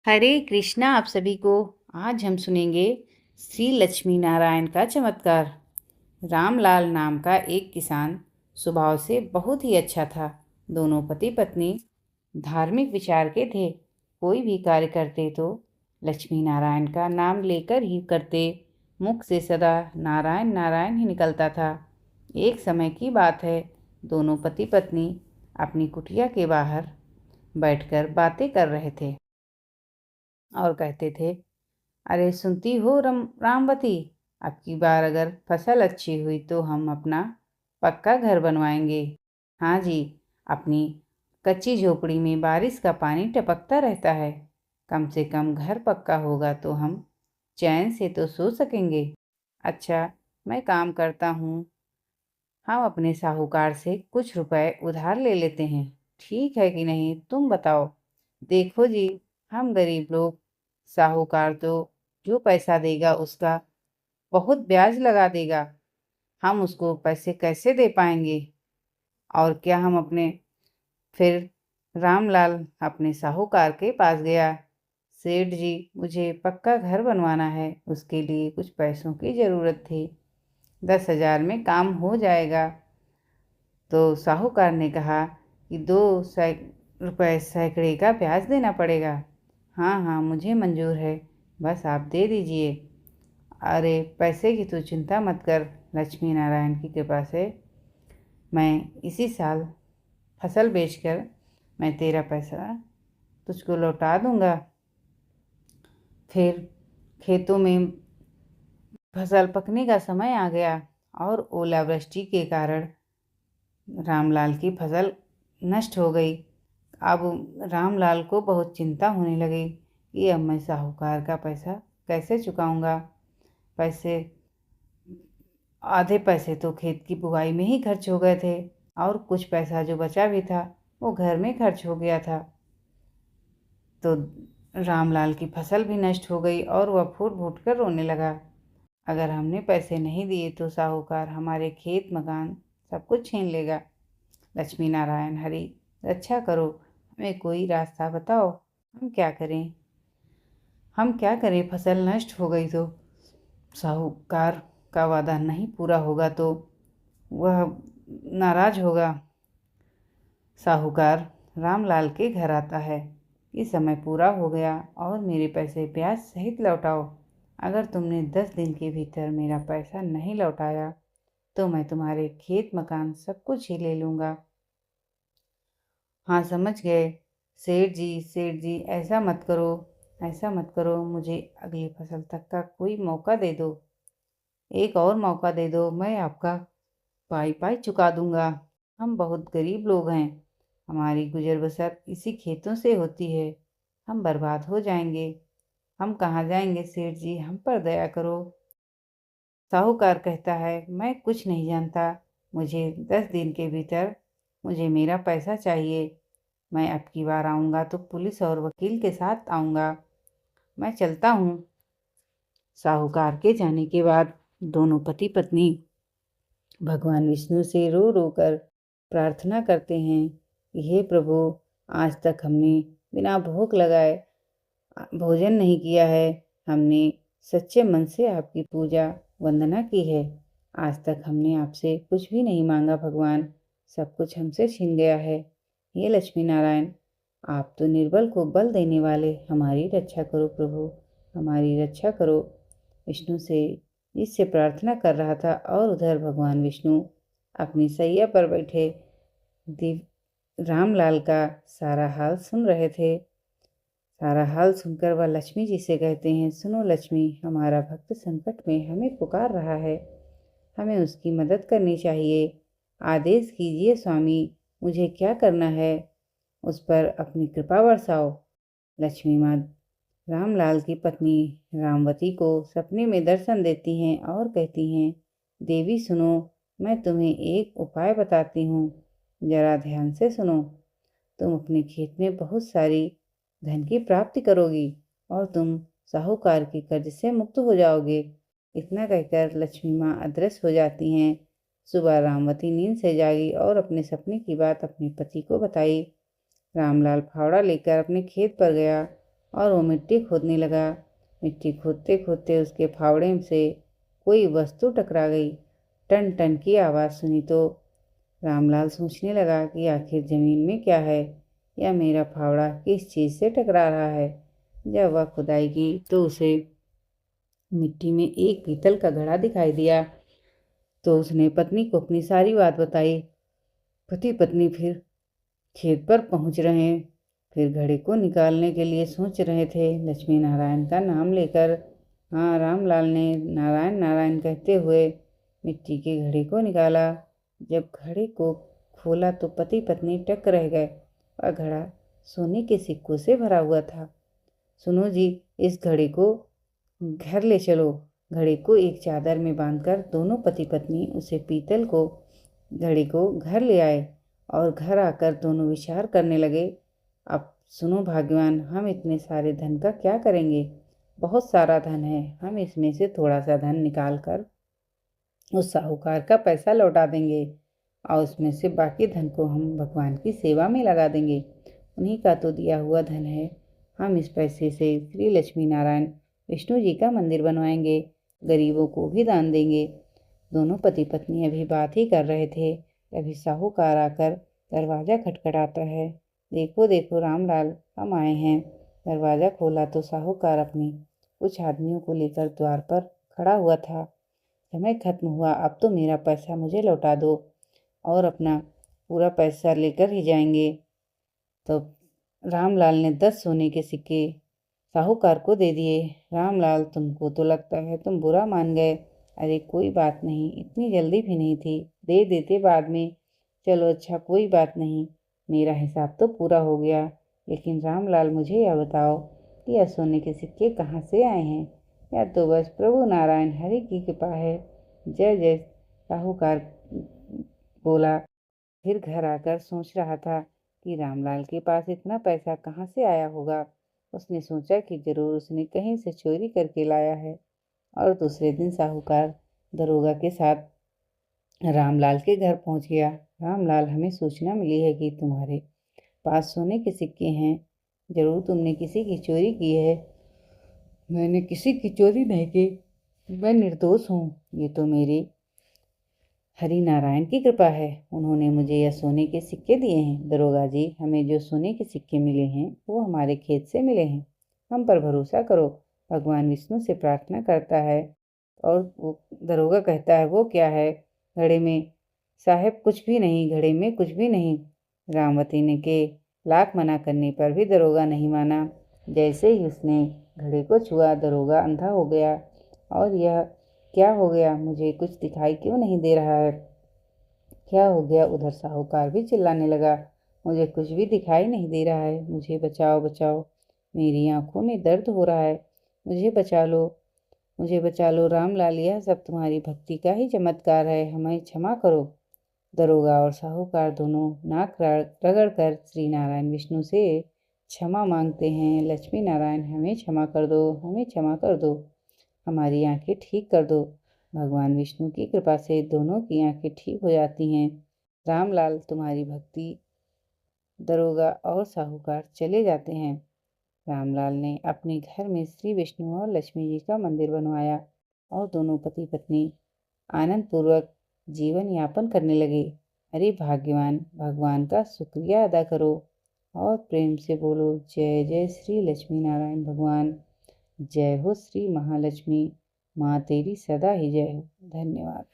हरे कृष्णा आप सभी को। आज हम सुनेंगे श्री लक्ष्मी नारायण का चमत्कार। रामलाल नाम का एक किसान स्वभाव से बहुत ही अच्छा था। दोनों पति पत्नी धार्मिक विचार के थे। कोई भी कार्य करते तो लक्ष्मी नारायण का नाम लेकर ही करते। मुख से सदा नारायण नारायण ही निकलता था। एक समय की बात है, दोनों पति पत्नी अपनी कुटिया के बाहर बैठकर बातें कर रहे थे और कहते थे, अरे सुनती हो रामवती, अब की बार अगर फसल अच्छी हुई तो हम अपना पक्का घर बनवाएंगे। हाँ जी, अपनी कच्ची झोपड़ी में बारिश का पानी टपकता रहता है। कम से कम घर पक्का होगा तो हम चैन से तो सो सकेंगे। अच्छा, मैं काम करता हूँ, हम अपने साहूकार से कुछ रुपए उधार ले लेते हैं, ठीक है कि नहीं, तुम बताओ। देखो जी, हम गरीब लोग, साहूकार तो जो पैसा देगा उसका बहुत ब्याज लगा देगा। हम उसको पैसे कैसे दे पाएंगे? और क्या हम अपने फिर रामलाल अपने साहूकार के पास गया। सेठ जी, मुझे पक्का घर बनवाना है, उसके लिए कुछ पैसों की ज़रूरत थी। 10,000 में काम हो जाएगा। तो साहूकार ने कहा कि 2 रुपए सैकड़े का ब्याज देना पड़ेगा। हाँ हाँ, मुझे मंजूर है, बस आप दे दीजिए। अरे पैसे की तो चिंता मत कर, लक्ष्मी नारायण की कृपा से मैं इसी साल फसल बेचकर मैं तेरा पैसा तुझको लौटा दूंगा। फिर खेतों में फसल पकने का समय आ गया और ओलावृष्टि के कारण रामलाल की फसल नष्ट हो गई। अब रामलाल को बहुत चिंता होने लगी कि अब मैं साहूकार का पैसा कैसे चुकाऊंगा। पैसे आधे पैसे तो खेत की बुआई में ही खर्च हो गए थे और कुछ पैसा जो बचा भी था वो घर में खर्च हो गया था। तो रामलाल की फसल भी नष्ट हो गई और वह फूट फूट कर रोने लगा। अगर हमने पैसे नहीं दिए तो साहूकार हमारे खेत मकान सब कुछ छीन लेगा। लक्ष्मी नारायण हरि, रक्षा करो, हमें कोई रास्ता बताओ, हम क्या करें, फसल नष्ट हो गई तो साहूकार का वादा नहीं पूरा होगा तो वह नाराज होगा। साहूकार रामलाल के घर आता है कि समय पूरा हो गया और मेरे पैसे ब्याज सहित लौटाओ। अगर तुमने 10 दिन के भीतर मेरा पैसा नहीं लौटाया तो मैं तुम्हारे खेत मकान सब कुछ ही ले लूँगा। हाँ, समझ गए सेठ जी, ऐसा मत करो, मुझे अगली फसल तक का कोई मौका दे दो। एक और मौका दे दो, मैं आपका पाई पाई चुका दूंगा। हम बहुत गरीब लोग हैं, हमारी गुजर बसर इसी खेतों से होती है। हम बर्बाद हो जाएंगे, हम कहाँ जाएंगे सेठ जी, हम पर दया करो। साहूकार कहता है, मैं कुछ नहीं जानता, मुझे 10 दिन के भीतर मुझे मेरा पैसा चाहिए। मैं अब की बार आऊँगा तो पुलिस और वकील के साथ आऊँगा। मैं चलता हूँ। साहूकार के जाने के बाद दोनों पति पत्नी भगवान विष्णु से रो रो कर प्रार्थना करते हैं कि हे प्रभु, आज तक हमने बिना भूख लगाए भोजन नहीं किया है। हमने सच्चे मन से आपकी पूजा वंदना की है। आज तक हमने आपसे कुछ भी नहीं मांगा भगवान, सब कुछ हमसे छिन गया है। हे लक्ष्मी नारायण, आप तो निर्बल को बल देने वाले, हमारी रक्षा करो प्रभु, हमारी रक्षा करो। विष्णु से इससे प्रार्थना कर रहा था और उधर भगवान विष्णु अपनी सैया पर बैठे दिव रामलाल का सारा हाल सुन रहे थे। सारा हाल सुनकर वह लक्ष्मी जी से कहते हैं, सुनो लक्ष्मी, हमारा भक्त संकट में हमें पुकार रहा है, हमें उसकी मदद करनी चाहिए। आदेश कीजिए स्वामी, मुझे क्या करना है, उस पर अपनी कृपा बरसाओ। लक्ष्मी माँ रामलाल की पत्नी रामवती को सपने में दर्शन देती हैं और कहती हैं, देवी सुनो, मैं तुम्हें एक उपाय बताती हूँ, जरा ध्यान से सुनो। तुम अपने खेत में बहुत सारी धन की प्राप्ति करोगी और तुम साहूकार के कर्ज से मुक्त हो जाओगे। इतना कहकर लक्ष्मी माँ अदृश्य हो जाती हैं। सुबह रामवती नींद से जागी और अपने सपने की बात अपने पति को बताई। रामलाल फावड़ा लेकर अपने खेत पर गया और वो मिट्टी खोदने लगा। मिट्टी खोदते खोदते उसके फावड़े से कोई वस्तु टकरा गई। टन टन की आवाज़ सुनी तो रामलाल सोचने लगा कि आखिर ज़मीन में क्या है, या मेरा फावड़ा किस चीज़ से टकरा रहा है। जब वह खुदाई की तो उसे मिट्टी में एक पीतल का घड़ा दिखाई दिया। तो उसने पत्नी को अपनी सारी बात बताई। पति पत्नी फिर खेत पर पहुंच रहे, फिर घड़े को निकालने के लिए सोच रहे थे, लक्ष्मी नारायण का नाम लेकर। हाँ, रामलाल ने नारायण नारायण कहते हुए मिट्टी के घड़े को निकाला। जब घड़े को खोला तो पति पत्नी टक रह गए। वह घड़ा सोने के सिक्कों से भरा हुआ था। सुनो जी, इस घड़े को घर ले चलो। घड़े को एक चादर में बांधकर दोनों पति पत्नी उसे पीतल को घड़े को घर ले आए और घर आकर दोनों विचार करने लगे। अब सुनो भाग्यवान, हम इतने सारे धन का क्या करेंगे? बहुत सारा धन है, हम इसमें से थोड़ा सा धन निकाल कर उस साहूकार का पैसा लौटा देंगे और उसमें से बाकी धन को हम भगवान की सेवा में लगा देंगे। उन्हीं का तो दिया हुआ धन है। हम इस पैसे से श्री लक्ष्मी नारायण विष्णु जी का मंदिर बनवाएंगे, गरीबों को भी दान देंगे। दोनों पति पत्नी अभी बात ही कर रहे थे, तभी साहूकार आकर दरवाज़ा खटखटाता है। देखो देखो रामलाल, हम आए हैं। दरवाज़ा खोला तो साहूकार अपनी कुछ आदमियों को लेकर द्वार पर खड़ा हुआ था। समय खत्म हुआ, अब तो मेरा पैसा मुझे लौटा दो और अपना पूरा पैसा लेकर ही जाएंगे। तो रामलाल ने 10 सोने के सिक्के साहूकार को दे दिए। रामलाल, तुमको तो लगता है तुम बुरा मान गए। अरे कोई बात नहीं, इतनी जल्दी भी नहीं थी, दे देते बाद में। चलो अच्छा, कोई बात नहीं, मेरा हिसाब तो पूरा हो गया। लेकिन रामलाल, मुझे यह बताओ कि यह सोने के सिक्के कहाँ से आए हैं? या तो बस प्रभु नारायण हरि की कृपा है। जय जय। साहूकार बोला। फिर घर आकर सोच रहा था कि रामलाल के पास इतना पैसा कहाँ से आया होगा। उसने सोचा कि जरूर उसने कहीं से चोरी करके लाया है। और दूसरे दिन साहूकार दरोगा के साथ रामलाल के घर पहुंच गया। रामलाल, हमें सूचना मिली है कि तुम्हारे पास सोने के सिक्के हैं। जरूर तुमने किसी की चोरी की है। मैंने किसी की चोरी नहीं की, मैं निर्दोष हूँ। ये तो मेरी हरि नारायण की कृपा है, उन्होंने मुझे यह सोने के सिक्के दिए हैं। दरोगा जी, हमें जो सोने के सिक्के मिले हैं वो हमारे खेत से मिले हैं। हम पर भरोसा करो। भगवान विष्णु से प्रार्थना करता है। और वो दरोगा कहता है, वो क्या है घड़े में? साहब कुछ भी नहीं, घड़े में कुछ भी नहीं। रामवती ने के लाख मना करने पर भी दरोगा नहीं माना। जैसे ही उसने घड़े को छुआ, दरोगा अंधा हो गया। और यह क्या हो गया? मुझे कुछ दिखाई क्यों नहीं दे रहा है? क्या हो गया? उधर साहूकार भी चिल्लाने लगा, मुझे कुछ भी दिखाई नहीं दे रहा है, मुझे बचाओ बचाओ, मेरी आंखों में दर्द हो रहा है, मुझे बचा लो, मुझे बचा लो। रामलाल, यह सब तुम्हारी भक्ति का ही चमत्कार है, हमें क्षमा करो। दरोगा और साहूकार दोनों नाक रगड़ कर श्री नारायण विष्णु से क्षमा मांगते हैं। लक्ष्मी नारायण, हमें क्षमा कर दो, हमें क्षमा कर दो, हमारी आंखें ठीक कर दो। भगवान विष्णु की कृपा से दोनों की आंखें ठीक हो जाती हैं। रामलाल, तुम्हारी भक्ति। दरोगा और साहूकार चले जाते हैं। रामलाल ने अपने घर में श्री विष्णु और लक्ष्मी जी का मंदिर बनवाया और दोनों पति पत्नी आनंद पूर्वक जीवन यापन करने लगे। अरे भाग्यवान, भगवान का शुक्रिया अदा करो और प्रेम से बोलो, जय जय श्री लक्ष्मी नारायण भगवान। जय हो श्री महालक्ष्मी, माँ तेरी सदा ही जय हो। धन्यवाद।